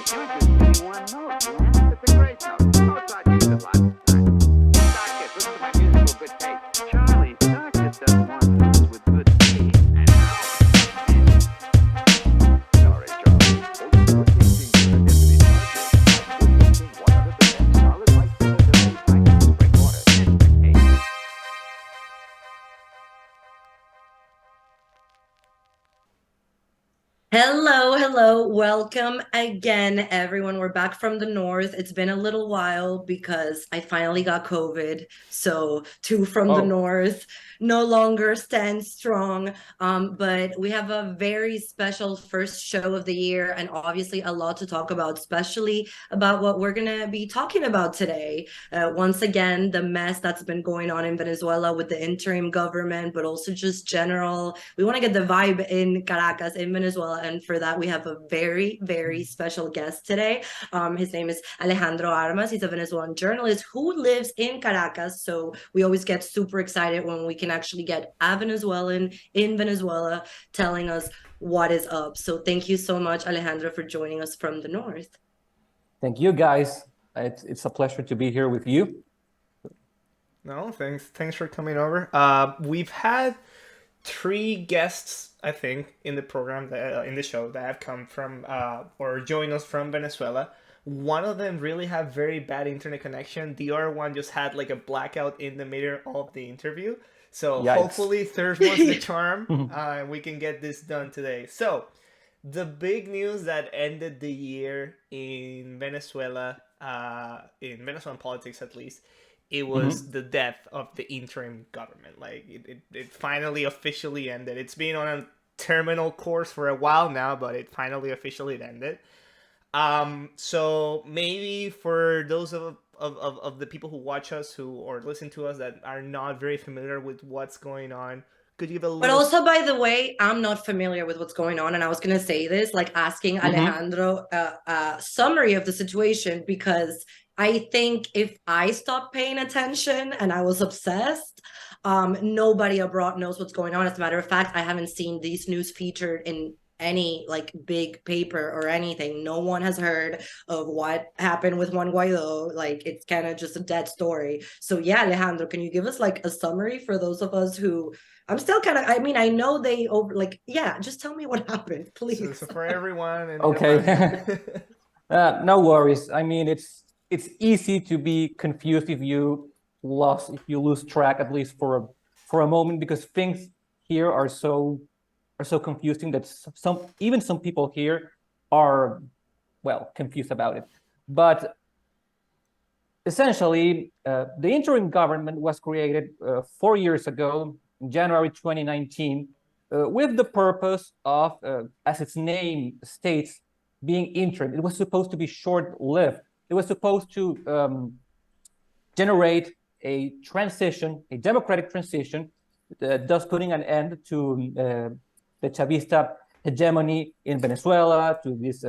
just one note, man. It's a great note. Oh, it's not used a lot of time. Stock it. Listen to my musical good taste. Charlie, stock it doesn't want foods with good taste. And sorry, Charlie. Good tasting beer gets to be delicious. Good tasting 100% solid white beer that tastes like spring water. It's the case. Hello, hello. Welcome again, everyone. We're back from the north. It's been a little while because I finally got COVID. So, two from the Oh, north no longer stand strong. But we have a very special first show of the year and obviously a lot to talk about, especially about what we're going to be talking about today. Once again, the mess that's been going on in Venezuela with the interim government, but also just general. We want to get the vibe in Caracas, in Venezuela. And for that, we have a very, very special guest today. His name is Alejandro Armas. He's a Venezuelan journalist who lives in Caracas. So we always get super excited when we can actually get a Venezuelan in Venezuela telling us what is up. So thank you so much, Alejandro, for joining us from the north. thank you guys. It's a pleasure to be here with you. No, thanks for coming over. We've had three guests, I think, in the program in the show that have come from or joined us from Venezuela. One of them really had very bad internet connection. The other one just had like a blackout in the middle of the interview. So Yikes. hopefully third one's the charm, and we can get this done today. So the big news that ended the year in Venezuela, in Venezuelan politics at least, it was the death of the interim government. Like it finally officially ended. It's been on a terminal course for a while now, but it finally officially ended. So maybe for those of the people who watch us who or listen to us that are not very familiar with what's going on, could you give a But little also, by the way, I'm not familiar with what's going on. And I was going to say this, like asking Hmm. Alejandro a summary of the situation, because I think if I stopped paying attention and I was obsessed, nobody abroad knows what's going on. As a matter of fact, I haven't seen these news featured in any like big paper or anything. No one has heard of what happened with Juan Guaidó. Like it's kind of just a dead story. So yeah, Alejandro, can you give us like a summary for those of us who I'm still kind of, I mean, I know they over, like, yeah, just tell me what happened, so please. for everyone and Okay. everyone. No worries. I mean, it's easy to be confused if you lose track at least for a moment because things here are so confusing that some people here are well confused about it. But essentially, the interim government was created 4 years ago, in January 2019, with the purpose of, as its name states, being interim. It was supposed to be short-lived. It was supposed to generate a transition, a democratic transition, thus putting an end to the Chavista hegemony in Venezuela, to this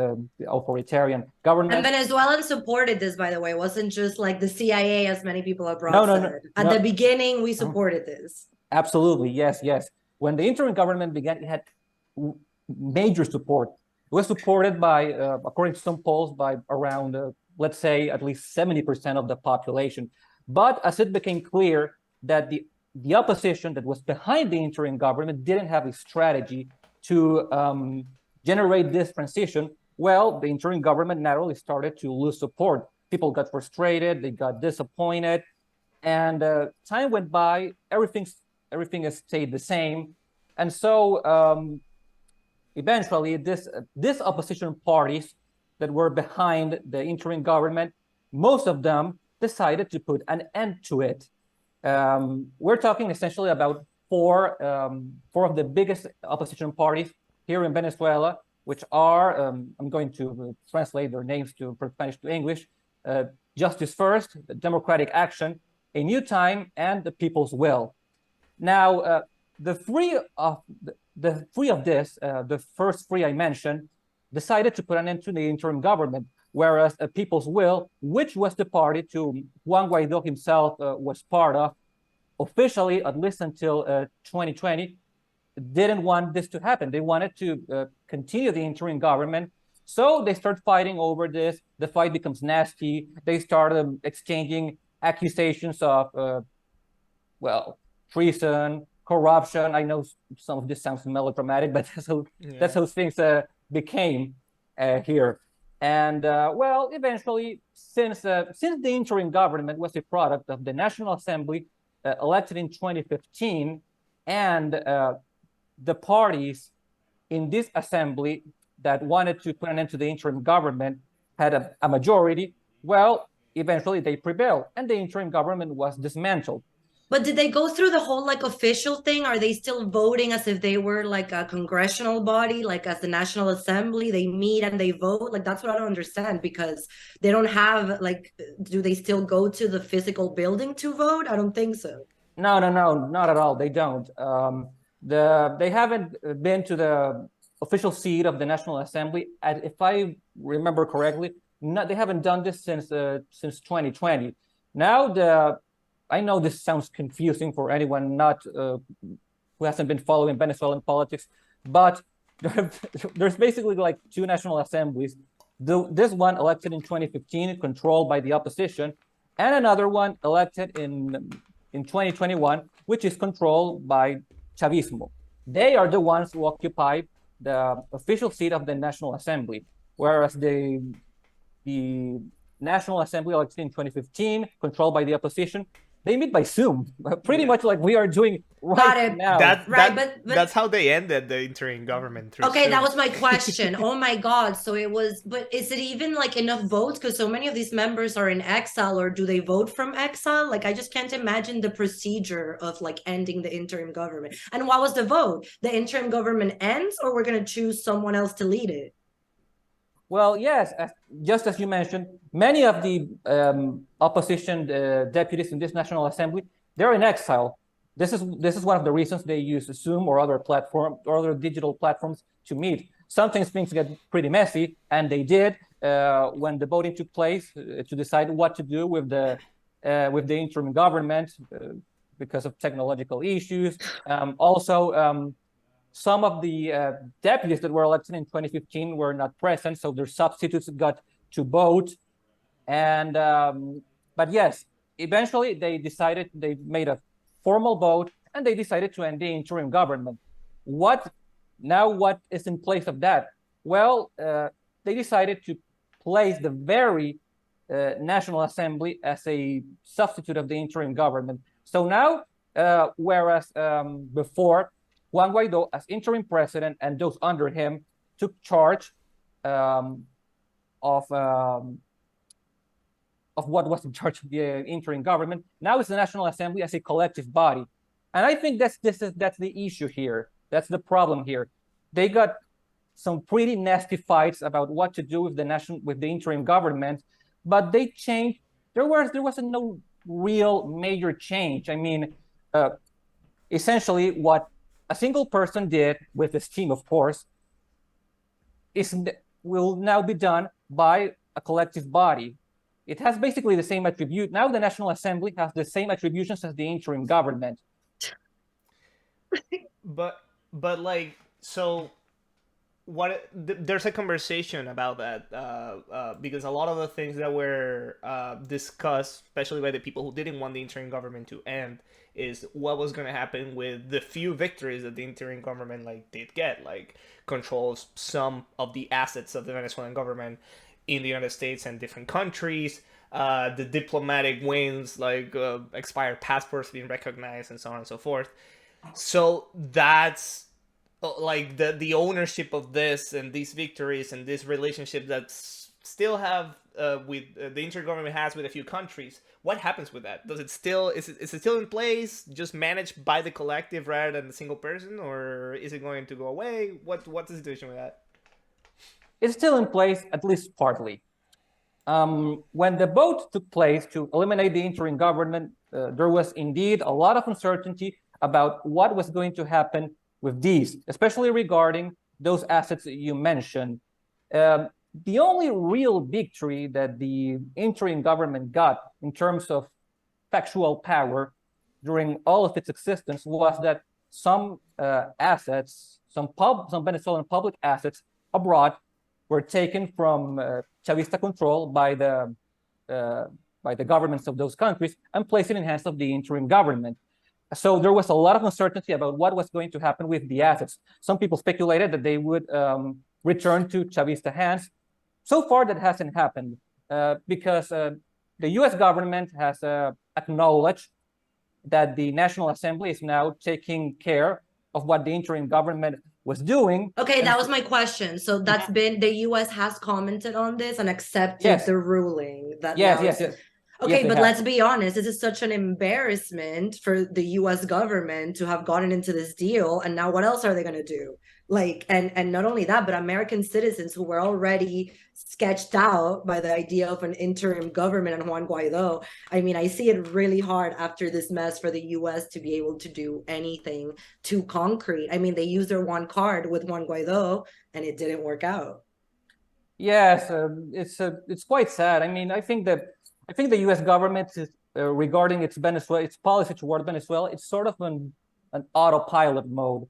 authoritarian And government. Venezuelans supported this, by the way. It wasn't just like the CIA, as many people abroad No, no, no, said. At the no. beginning, we Mhm. supported this. Absolutely, yes, yes. When the interim government began, it had major support. It was supported by, according to some polls, by around, let's say, at least 70% of the population. But as it became clear that the opposition that was behind the interim government didn't have a strategy to generate this transition, well, the interim government naturally started to lose support. People got frustrated, they got disappointed, and time went by. Everything has stayed the same, and so eventually this opposition parties that were behind the interim government, most of them decided to put an end to it. We're talking essentially about four of the biggest opposition parties here in Venezuela, which are, I'm going to translate their names from Spanish to English: Justice First, Democratic Action, A New Time, and the People's Will. Now, the three of the first three I mentioned, decided to put an end to the interim government, whereas People's Will, which was the party to Juan Guaidó himself was part of, officially, at least until 2020, didn't want this to happen. They wanted to continue the interim government So they start fighting over this. The fight becomes nasty. They start exchanging accusations of, treason, corruption. I know some of this sounds melodramatic, but that's how things became here. And eventually, since the interim government was a product of the National Assembly elected in 2015, and the parties in this assembly that wanted to put an end to the interim government had a majority, eventually they prevailed, and the interim government was dismantled. But did they go through the whole like official thing? Are they still voting as if they were like a congressional body, like as the National Assembly? They meet and they vote? Like that's what I don't understand, because they don't have like, do they still go to the physical building to vote? I don't think so. No, not at all. They don't. They haven't been to the official seat of the National Assembly. If I remember correctly, they haven't done this since 2020. Now I know this sounds confusing for anyone who hasn't been following Venezuelan politics, but there's basically like two national assemblies. This one elected in 2015, controlled by the opposition, and another one elected in 2021, which is controlled by Chavismo. They are the ones who occupy the official seat of the National Assembly, whereas the National Assembly elected in 2015, controlled by the opposition, they meet by Zoom, pretty much like we are doing right now. That's how they ended the interim government. Okay, Zoom. That was my question. Oh my God. So it was, but is it even like enough votes? Because so many of these members are in exile, or do they vote from exile? Like, I just can't imagine the procedure of like ending the interim government. And what was the vote? The interim government ends, or we're going to choose someone else to lead it? Well, yes, just as you mentioned, many of the opposition deputies in this National Assembly, they're in exile. This is one of the reasons they use Zoom or other digital platforms to meet. Sometimes things get pretty messy, and they did when the voting took place to decide what to do with the interim government because of technological issues. Some of the deputies that were elected in 2015 were not present, so their substitutes got to vote. And but yes, eventually they made a formal vote, and they decided to end the interim government. What is in place of that? Well, they decided to place the very National Assembly as a substitute of the interim government. So now, whereas before, Juan Guaidó, as interim president, and those under him took charge of what was in charge of the interim government. Now it's the National Assembly as a collective body, and I think that's the issue here. That's the problem here. They got some pretty nasty fights about what to do with the interim government, but they changed. There wasn't no real major change. I mean, essentially what a single person did with his team, of course, will now be done by a collective body. It has basically the same attribute. Now the National Assembly has the same attributions as the interim government. But like, so what? There's a conversation about that because a lot of the things that were discussed, especially by the people who didn't want the interim government to end, is what was going to happen with the few victories that the interim government did get, like controls some of the assets of the Venezuelan government in the United States and different countries, the diplomatic wins, like expired passports being recognized and so on and so forth. So that's like the ownership of this and these victories and this relationship that still have with the interim government has with a few countries. What happens with that? Does it still is it still in place, just managed by the collective rather than the single person, or is it going to go away? What's the situation with that? It's still in place, at least partly. When the vote took place to eliminate the interim government, there was indeed a lot of uncertainty about what was going to happen with these, especially regarding those assets that you mentioned. The only real victory that the interim government got in terms of factual power during all of its existence was that some assets, some Venezuelan public assets abroad were taken from Chavista control by the governments of those countries and placed in the hands of the interim government. So there was a lot of uncertainty about what was going to happen with the assets. Some people speculated that they would return to Chavista hands. So far, that hasn't happened because the U.S. government has acknowledged that the National Assembly is now taking care of what the interim government was doing. Okay, that was my question. So that's been, the US has commented on this and accepted the ruling that now Yes. Okay, Yes, but let's be honest, this is such an embarrassment for the US government to have gotten into this deal, and now what else are they going to do? Like, and not only that, but American citizens who were already sketched out by the idea of an interim government and Juan Guaidó. I mean, I see it really hard after this mess for the US to be able to do anything too concrete. I mean, they used their one card with Juan Guaidó and it didn't work out. Yes, it's quite sad. I mean, I think the U.S. government is regarding its policy toward Venezuela, it's sort of an autopilot mode.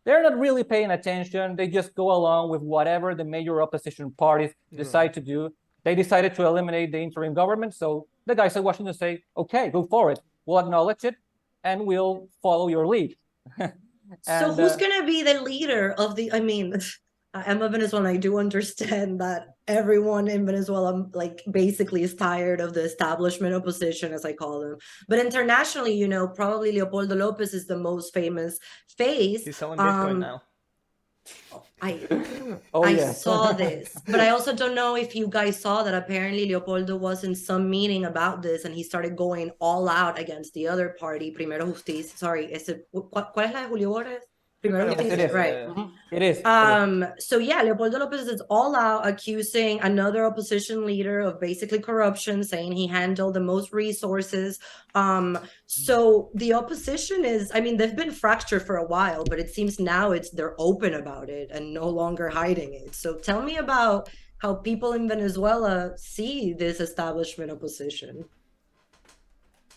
They're not really paying attention. They just go along with whatever the major opposition parties decide to do. They decided to eliminate the interim government, so the guys at Washington say, "Okay, go for it. We'll acknowledge it, and we'll follow your lead." So who's gonna be the leader of the? I mean, I'm a Venezuelan. I do understand that everyone in Venezuela, like, basically is tired of the establishment opposition, as I call them. But internationally, you know, probably Leopoldo Lopez is the most famous face. He's selling Bitcoin now. I saw this, but I also don't know if you guys saw that apparently Leopoldo was in some meeting about this and he started going all out against the other party, Primero Justicia. Sorry, ¿cuál es la de Julio Borges? Primero Justicia, it is. right. It is. So yeah, Leopoldo Lopez is all out accusing another opposition leader of basically corruption, saying he handled the most resources. So the opposition is, I mean, they've been fractured for a while, but it seems now they're open about it and no longer hiding it. So tell me about how people in Venezuela see this establishment opposition.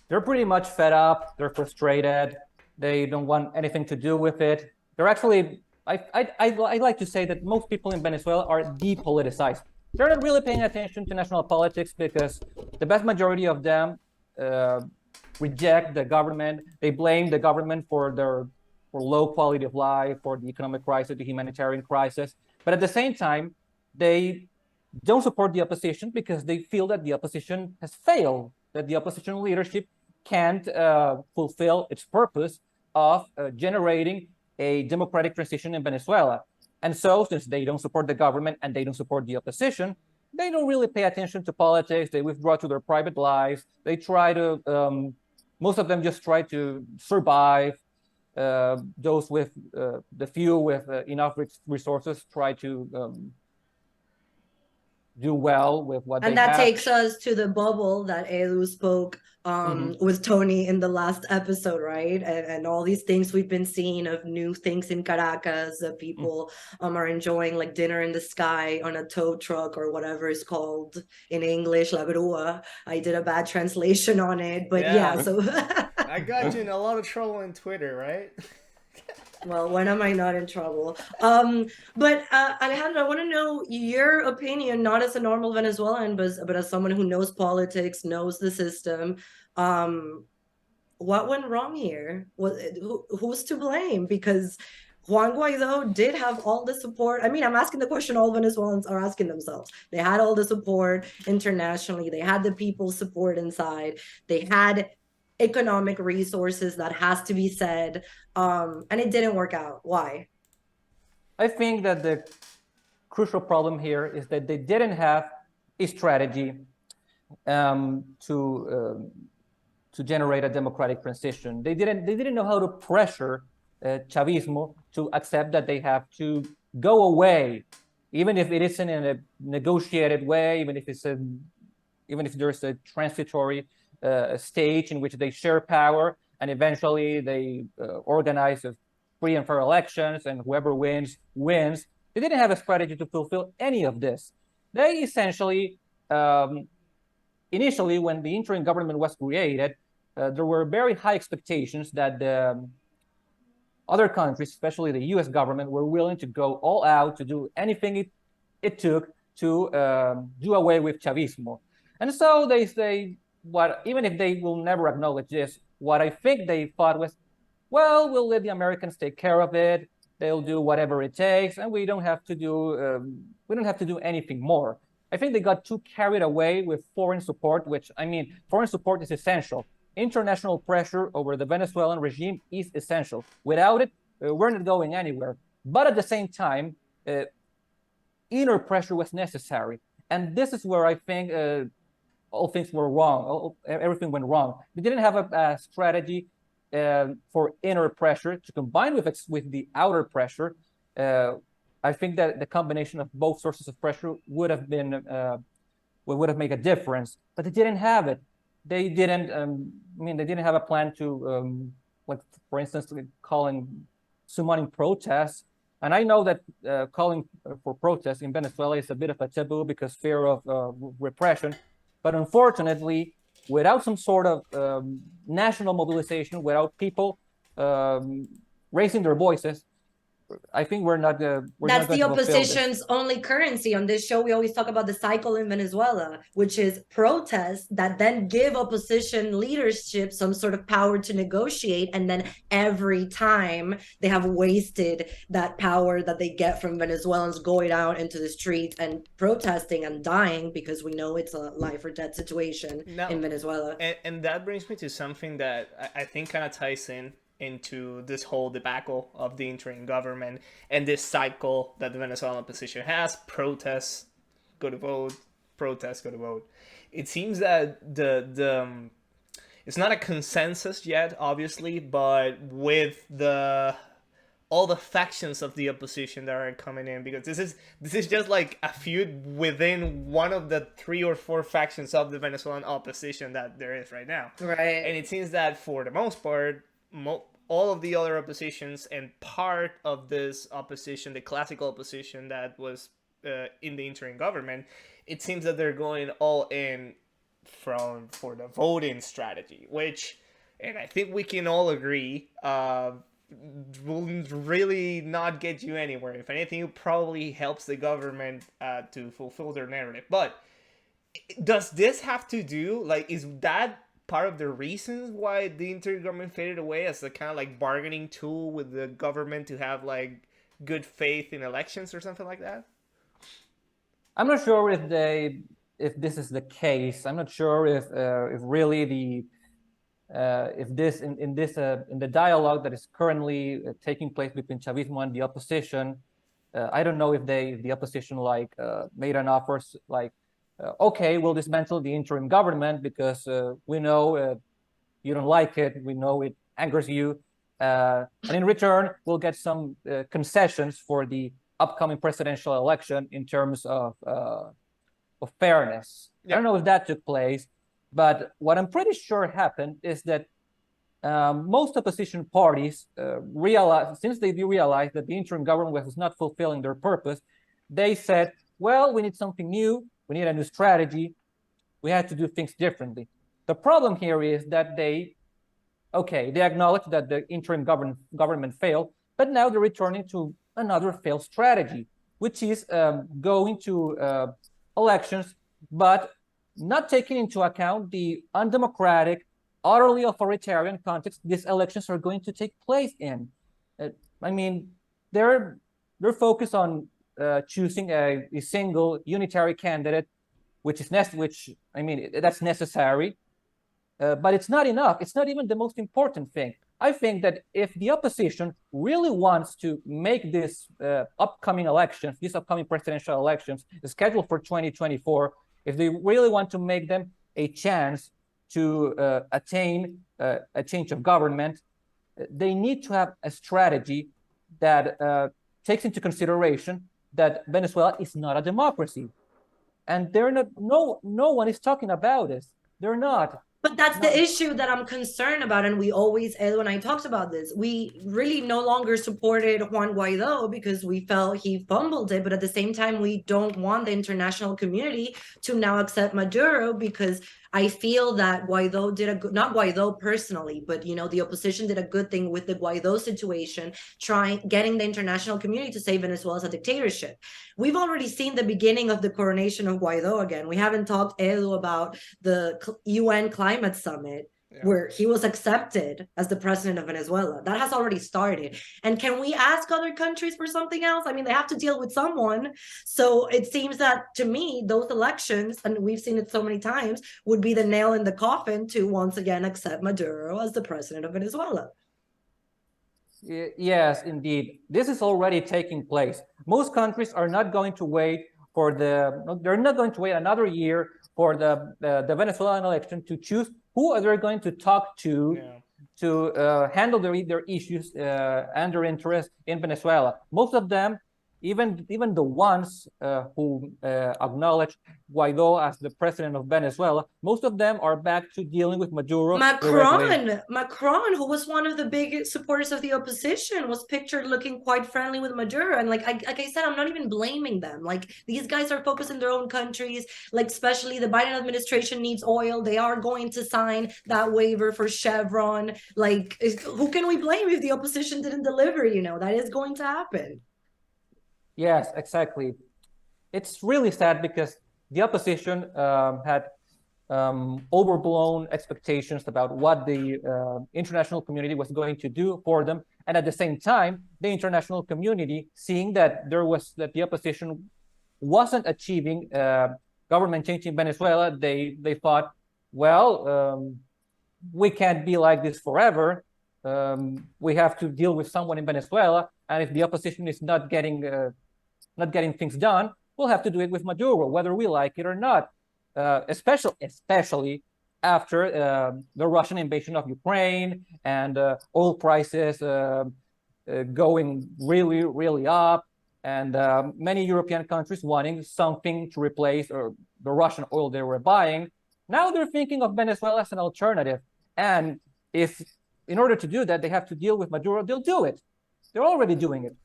They're pretty much fed up. They're frustrated. They don't want anything to do with it. They're actually, I like to say that most people in Venezuela are depoliticized. They're not really paying attention to national politics because the vast majority of them reject the government. They blame the government for low quality of life, for the economic crisis, the humanitarian crisis. But at the same time, they don't support the opposition because they feel that the opposition has failed, that the opposition leadership can't fulfill its purpose of generating a democratic transition in Venezuela. And so, since they don't support the government and they don't support the opposition, they don't really pay attention to politics. They withdraw to their private lives. They try to, most of them just try to survive. Those with, the few with enough resources try to do well with what they have. And that takes us to the bubble that Edu spoke with Tony in the last episode, right? And all these things we've been seeing of new things in Caracas that people are enjoying, like dinner in the sky on a tow truck or whatever it's called in English, la grúa. I did a bad translation on it, but yeah so I got you in a lot of trouble on Twitter, right? Well, when am I not in trouble? But Alejandro, I want to know your opinion, not as a normal Venezuelan, but as someone who knows politics, knows the system. What went wrong here? Who's to blame? Because Juan Guaidó did have all the support. I mean, I'm asking the question all Venezuelans are asking themselves. They had all the support internationally. They had the people's support inside. They had economic resources, that has to be said, and it didn't work out. Why? I think that the crucial problem here is that they didn't have a strategy to generate a democratic transition. They didn't know how to pressure Chavismo to accept that they have to go away, even if it isn't in a negotiated way, even if there's a transitory stage in which they share power, and eventually they organize free and fair elections, and whoever wins. They didn't have a strategy to fulfill any of this. They essentially, initially, when the interim government was created, there were very high expectations that other countries, especially the U.S. government, were willing to go all out to do anything it took to do away with Chavismo. And so they say, even if they will never acknowledge this, what I think they thought was, well, we'll let the Americans take care of it. They'll do whatever it takes, and we don't have to do anything more. I think they got too carried away with foreign support, which, I mean, foreign support is essential. International pressure over the Venezuelan regime is essential. Without it, we're not going anywhere. But at the same time, inner pressure was necessary. And this is where I think all things were wrong. Everything went wrong. They didn't have a strategy for inner pressure to combine with the outer pressure. I think that the combination of both sources of pressure would have made a difference, but they didn't have it. They didn't. They didn't have a plan to, like, for instance, summoning protests. And I know that calling for protests in Venezuela is a bit of a taboo because fear of repression. But unfortunately, without some sort of national mobilization, without people raising their voices, I think we're not. That's the opposition's only currency. On this show, we always talk about the cycle in Venezuela, which is protests that then give opposition leadership some sort of power to negotiate. And then every time they have wasted that power that they get from Venezuelans going out into the street and protesting and dying, because we know it's a life or death situation in Venezuela. And that brings me to something that I think kind of ties into this whole debacle of the interim government and this cycle that the Venezuelan opposition has: protests, go to vote, protests, go to vote. It seems that the it's not a consensus yet, obviously, but with all the factions of the opposition that are coming in, because this is just like a feud within one of the 3 or 4 factions of the Venezuelan opposition that there is right now. Right. And it seems that for the most part, all of the other oppositions and part of this opposition, the classical opposition that was in the interim government, it seems that they're going all in for the voting strategy, which, and I think we can all agree, will really not get you anywhere. If anything, it probably helps the government to fulfill their narrative. But does this have to do, like, is that part of the reasons why the interim government faded away, as a kind of like bargaining tool with the government to have like good faith in elections or something like that? I'm not sure if this is the case. I'm not sure if really in the dialogue that is currently taking place between Chavismo and the opposition, I don't know if the opposition made an offer like, okay, we'll dismantle the interim government because we know you don't like it. We know it angers you. And in return, we'll get some concessions for the upcoming presidential election in terms of fairness. Yeah. I don't know if that took place, but what I'm pretty sure happened is that most opposition parties realized that the interim government was not fulfilling their purpose, they said, well, we need something new. We need a new strategy. We had to do things differently. The problem here is that they acknowledge that the interim government failed, but now they're returning to another failed strategy, which is going to elections, but not taking into account the undemocratic, utterly authoritarian context these elections are going to take place in. They're focused on choosing a single unitary candidate, that's necessary, but it's not enough. It's not even the most important thing. I think that if the opposition really wants to make this upcoming presidential elections, scheduled for 2024, if they really want to make them a chance to attain a change of government, they need to have a strategy that takes into consideration that Venezuela is not a democracy. And no one is talking about this. They're not. But that's No. the issue that I'm concerned about. And we always, Edu and I talked about this. We really no longer supported Juan Guaidó because we felt he fumbled it. But at the same time, we don't want the international community to now accept Maduro because I feel that Guaidó did a good, not Guaidó personally, but you know, the opposition did a good thing with the Guaidó situation, getting the international community to say Venezuela is a dictatorship. We've already seen the beginning of the coronation of Guaidó again. We haven't talked, Edu, about the UN climate summit where he was accepted as the president of Venezuela. That has already started. And can we ask other countries for something else? I mean, they have to deal with someone. So it seems that to me, those elections, and we've seen it so many times, would be the nail in the coffin to once again accept Maduro as the president of Venezuela. Yes, indeed. This is already taking place. Most countries are not going to wait for they're not going to wait another year for the Venezuelan election to choose who they're going to talk to handle their issues and their interests in Venezuela. Most of them, even the ones who acknowledge Guaidó as the president of Venezuela, most of them are back to dealing with Maduro directly. Macron, who was one of the big supporters of the opposition, was pictured looking quite friendly with Maduro. And like I said, I'm not even blaming them. Like these guys are focused in their own countries. Like especially the Biden administration needs oil. They are going to sign that waiver for Chevron. Like who can we blame if the opposition didn't deliver? You know, that is going to happen. Yes, exactly. It's really sad because the opposition had overblown expectations about what the international community was going to do for them, and at the same time, the international community, seeing that the opposition wasn't achieving government change in Venezuela, they thought, well, we can't be like this forever. We have to deal with someone in Venezuela, and if the opposition is not getting things done, we'll have to do it with Maduro, whether we like it or not. Especially after the Russian invasion of Ukraine and oil prices going really, really up, and many European countries wanting something to replace the Russian oil they were buying. Now they're thinking of Venezuela as an alternative. And if, in order to do that, they have to deal with Maduro, they'll do it. They're already doing it.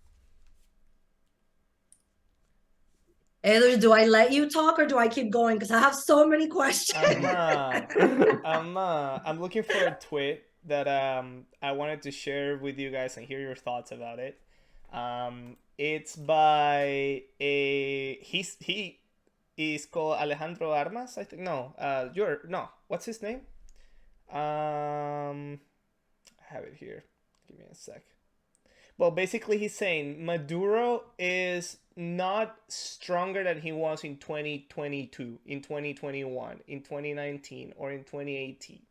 Edu, do I let you talk or do I keep going? Because I have so many questions. I'm looking for a tweet that I wanted to share with you guys and hear your thoughts about it. It's by he is called Alejandro Armas, I think. What's his name? I have it here. Give me a sec. Well, basically he's saying Maduro is not stronger than he was in 2022, in 2021, in 2019, or in 2018.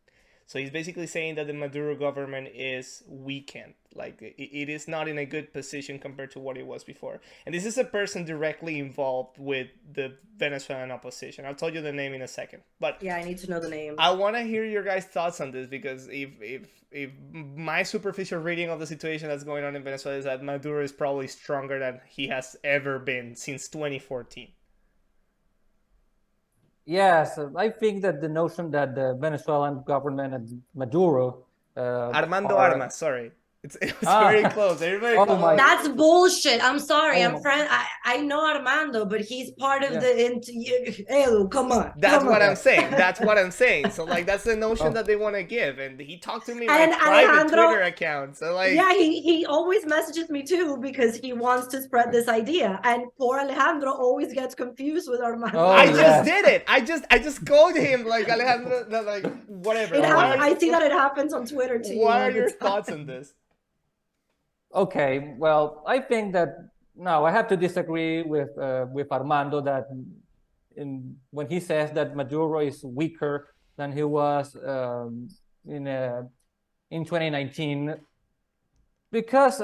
So he's basically saying that the Maduro government is weakened. Like, it is not in a good position compared to what it was before. And this is a person directly involved with the Venezuelan opposition. I'll tell you the name in a second. But yeah, I need to know the name. I want to hear your guys' thoughts on this, because if my superficial reading of the situation that's going on in Venezuela is that Maduro is probably stronger than he has ever been since 2014. Yes, I think that the notion that the Venezuelan government and Maduro Armando Armas, sorry. It's very close. Very close. That's bullshit. I'm sorry. I know Armando, but he's part of Edu, come on. That's what I'm saying. That's what I'm saying. So like that's the notion that they want to give. And he talked to me on my private Twitter account. So like he always messages me too because he wants to spread this idea. And poor Alejandro always gets confused with Armando. I just did it. I just called him like Alejandro, like whatever. I see that it happens on Twitter too. What are your thoughts on this? Okay, well, I think that now I have to disagree with Armando that when he says that Maduro is weaker than he was in 2019, because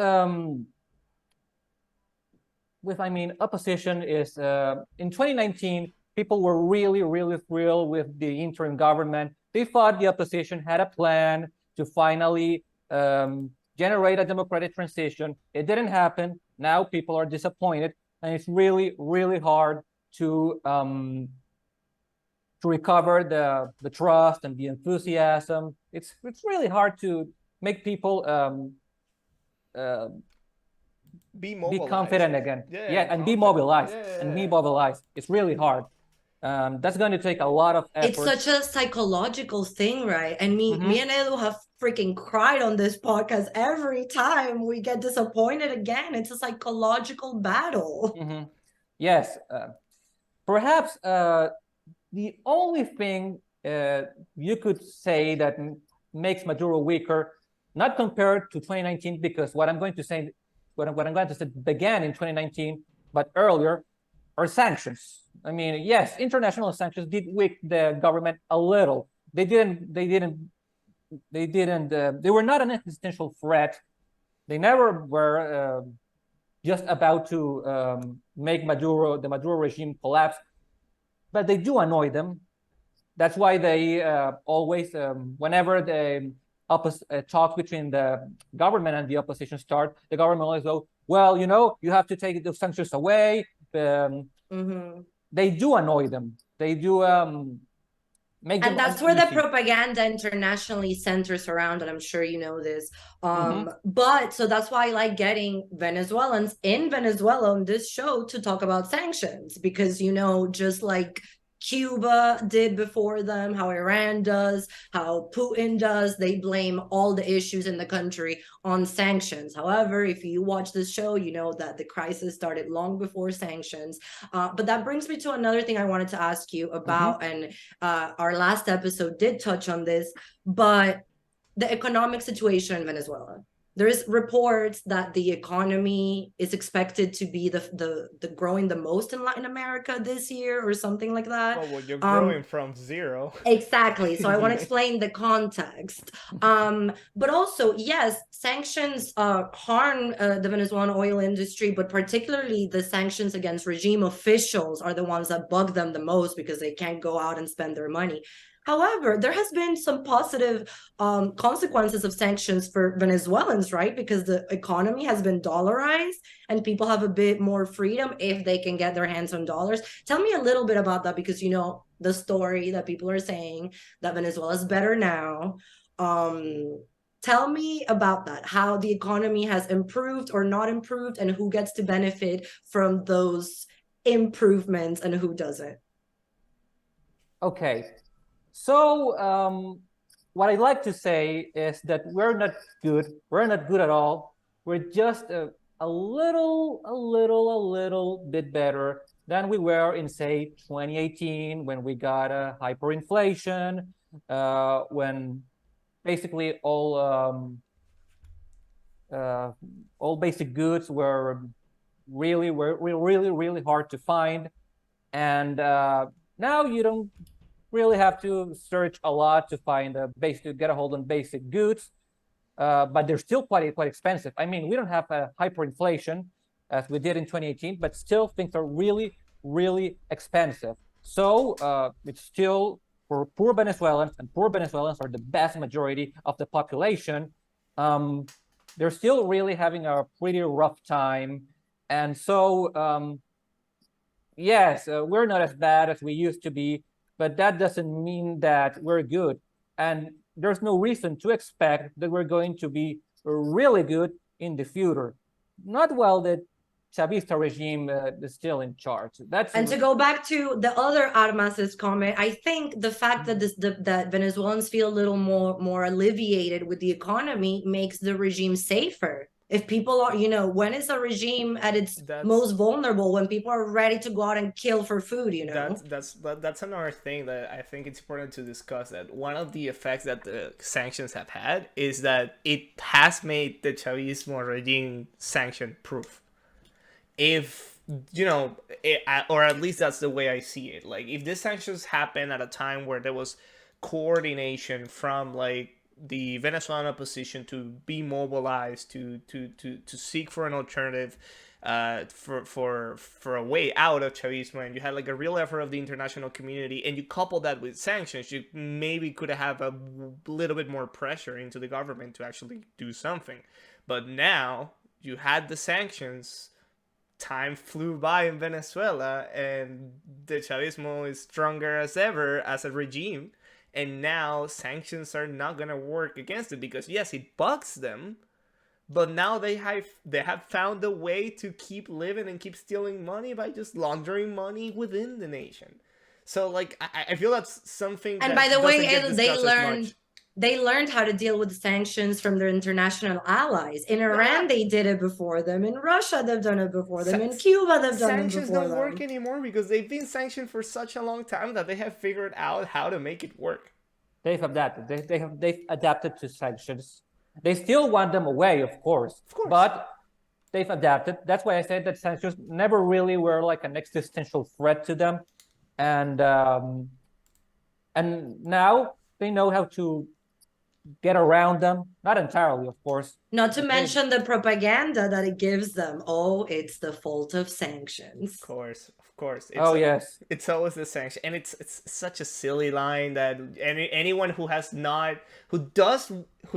opposition is in 2019 people were really thrilled with the interim government. They thought the opposition had a plan to finally generate a democratic transition. It didn't happen. Now people are disappointed, and it's really hard to to recover the trust and the enthusiasm. It's really hard to make people Be be mobilized. confident again. Yeah, And be confident. mobilized Yeah. and be mobilized. It's really hard. That's going to take a lot of effort. It's such a psychological thing, right? And me and Edu have freaking cried on this podcast every time we get disappointed again. It's a psychological battle. Yes. Perhaps the only thing you could say that makes Maduro weaker, not compared to 2019, because what I'm going to say began in 2019, but earlier, are sanctions. I mean, yes, international sanctions did weaken the government a little. They were not an existential threat. They never were just about to make the Maduro regime collapse, but they do annoy them. That's why they always, whenever the talks between the government and the opposition start, the government always go, well, you have to take those sanctions away. They do annoy them. They do make them and that's where the uneasy. propaganda internationally centers around, and I'm sure you know this. But so that's why I like getting Venezuelans in Venezuela on this show to talk about sanctions, because just like Cuba did before them, how Iran does, how Putin does, they blame all the issues in the country on sanctions. However, if you watch this show, you know that the crisis started long before sanctions. But that brings me to another thing I wanted to ask you about, and our last episode did touch on this, but the economic situation in Venezuela. There's reports that the economy is expected to be the growing the most in Latin America this year or something like that. Well, you're growing from zero. Exactly. So I want to explain the context. But also, yes, sanctions harm the Venezuelan oil industry, but particularly the sanctions against regime officials are the ones that bug them the most because they can't go out and spend their money. However, there has been some positive consequences of sanctions for Venezuelans, right? Because the economy has been dollarized and people have a bit more freedom if they can get their hands on dollars. Tell me a little bit about that, because the story that people are saying that Venezuela is better now. Tell me about that, how the economy has improved or not improved, and who gets to benefit from those improvements and who doesn't. Okay. So what I'd like to say is that we're not good. We're not good at all. We're just a little bit better than we were in, say, 2018, when we got a hyperinflation, when basically all basic goods were really hard to find, and now you don't really have to search a lot to get a hold on basic goods, but they're still quite expensive. I mean, we don't have a hyperinflation as we did in 2018, but still things are really expensive. So it's still for poor Venezuelans, and poor Venezuelans are the vast majority of the population. They're still really having a pretty rough time, and so yes, we're not as bad as we used to be, but that doesn't mean that we're good. And there's no reason to expect that we're going to be really good in the future. Not while the Chavista regime is still in charge. And to go back to the other Armas's comment, I think the fact that that Venezuelans feel a little more alleviated with the economy makes the regime safer. If people are, when is a regime at its most vulnerable? When people are ready to go out and kill for food, That's another thing that I think it's important to discuss. That one of the effects that the sanctions have had is that it has made the Chavismo regime sanction proof. If or at least that's the way I see it. Like, if these sanctions happen at a time where there was coordination from the Venezuelan opposition to be mobilized to seek for an alternative, for a way out of Chavismo, and you had a real effort of the international community, and you couple that with sanctions, you maybe could have a little bit more pressure into the government to actually do something. But now you had the sanctions, time flew by in Venezuela, and the Chavismo is stronger as ever as a regime. And now sanctions are not gonna work against it because yes, it bugs them, but now they have found a way to keep living and keep stealing money by just laundering money within the nation. So like I feel that's something And that by the way, doesn't get they discussed as learned much. they learned how to deal with sanctions from their international allies. In Iran, Yeah. they did it before them. In Russia, they've done it before them. Sa- In Cuba, they've done it Sanctions before don't work them. anymore because they've been sanctioned for such a long time that they have figured out how to make it work. They've adapted. They've adapted to sanctions. They still want them away, of course. Of course. But they've adapted. That's why I said that sanctions never really were like an existential threat to them, and now they know how to get around them. Not entirely, of course. Not to mention the propaganda that it gives them. Oh, it's the fault of sanctions. Of course. Yes. It's always the sanction, and it's such a silly line that anyone who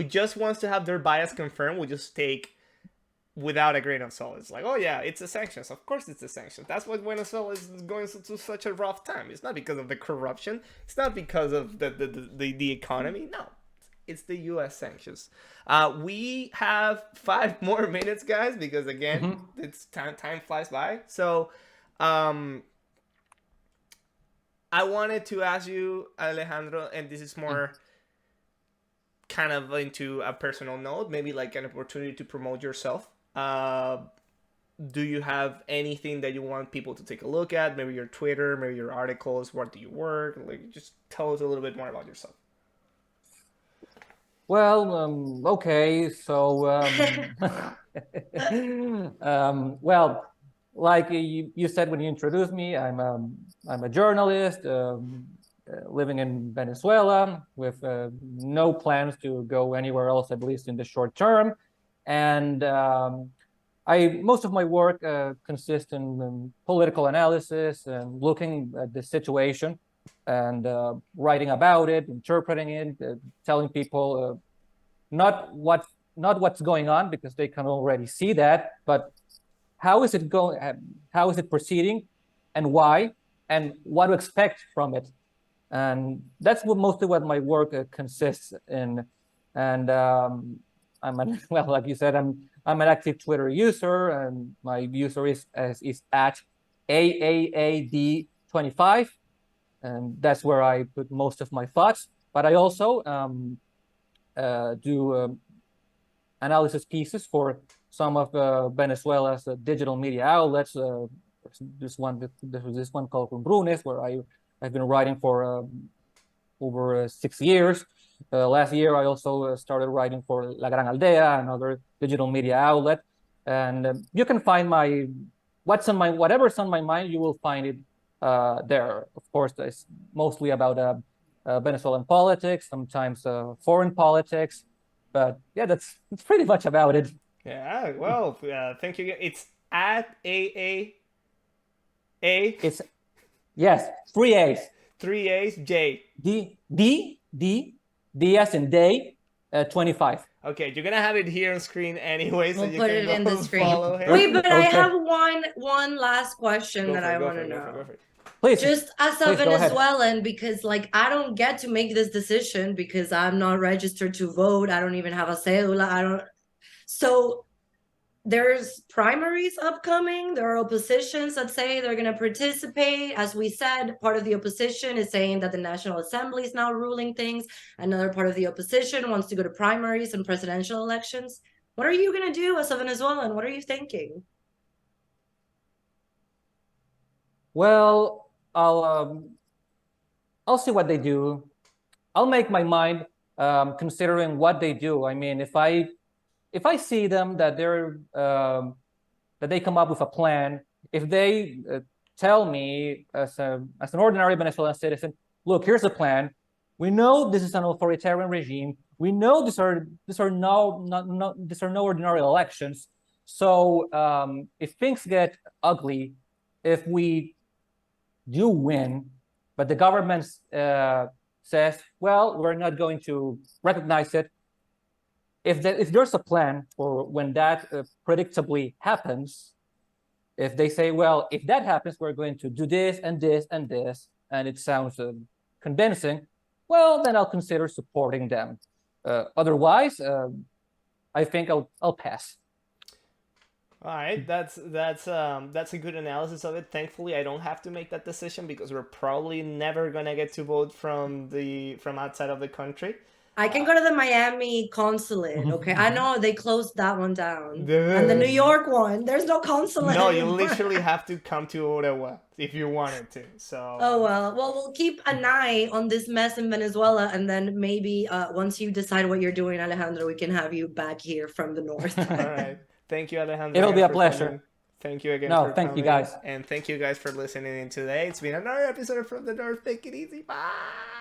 just wants to have their bias confirmed would just take without a grain of salt. It's like, oh yeah, it's the sanctions. Of course, it's the sanctions. That's why Venezuela is going through such a rough time. It's not because of the corruption. It's not because of the economy. No, it's the U.S. sanctions. We have 5 more minutes, guys, because again, it's time flies by. So, I wanted to ask you, Alejandro, and this is more kind of into a personal note, maybe like an opportunity to promote yourself. Do you have anything that you want people to take a look at? Maybe your Twitter, maybe your articles. Where do you work? Like, just tell us a little bit more about yourself. Well, okay. So, well, like you said when you introduced me, I'm a journalist living in Venezuela with no plans to go anywhere else, at least in the short term. And most of my work consists in political analysis and looking at the situation and writing about it, interpreting it, telling people not what's going on because they can already see that, but how is it going? How is it proceeding, and why, and what to expect from it. And that's mostly what my work consists in. And well, like you said, I'm an active Twitter user, and my user is at AAAD25, and that's where I put most of my thoughts. But I also do analysis pieces for some of Venezuela's digital media outlets. There's this one called Rumbrunes, where I've been writing for over 6 years. Last year, I also started writing for La Gran Aldea, another digital media outlet. And you can find whatever's on my mind, you will find it there. Of course, it's mostly about Venezuelan politics, sometimes foreign politics. But yeah, that's pretty much about it. Yeah, well, thank you. It's at AAA. It's, yes, 3 A's. 3 A's, J. D as in day, 25. Okay, you're gonna have it here on screen anyway, so We'll you put can it go in the screen. follow him. Wait, but I Okay. have one last question that I want to know. Go for it. Please. Just as a Please, go ahead. Venezuelan, because like I don't get to make this decision because I'm not registered to vote. I don't even have a cédula. So there's primaries upcoming. There are oppositions that say they're going to participate. As we said, part of the opposition is saying that the National Assembly is now ruling things. Another part of the opposition wants to go to primaries and presidential elections. What are you going to do as a Venezuelan? What are you thinking? Well, I'll see what they do. I'll make my mind considering what they do. I mean, if I see them that they come up with a plan, if they tell me as an ordinary Venezuelan citizen, look, here's a plan. We know this is an authoritarian regime. We know these are no ordinary elections. So if things get ugly, if we do win, but the government says, well, we're not going to recognize it. If there's a plan for when that predictably happens, If they say, well, if that happens, we're going to do this and this and this, and it sounds convincing, well, then I'll consider supporting them. Otherwise, I think I'll pass. All right, that's a good analysis of it. Thankfully, I don't have to make that decision because we're probably never gonna get to vote from outside of the country. I can go to the Miami consulate. Okay, I know they closed that one down, and the New York one. There's no consulate. No, you anymore. literally have to come to Ottawa if you wanted to. So. Oh well, we'll keep an eye on this mess in Venezuela, and then maybe once you decide what you're doing, Alejandro, we can have you back here from the north. All right. Thank you, Alejandro. It'll be a for pleasure. coming. Thank you again. No, for thank you coming. guys. And thank you guys for listening in today. It's been another episode of From the North. Take it easy. Bye.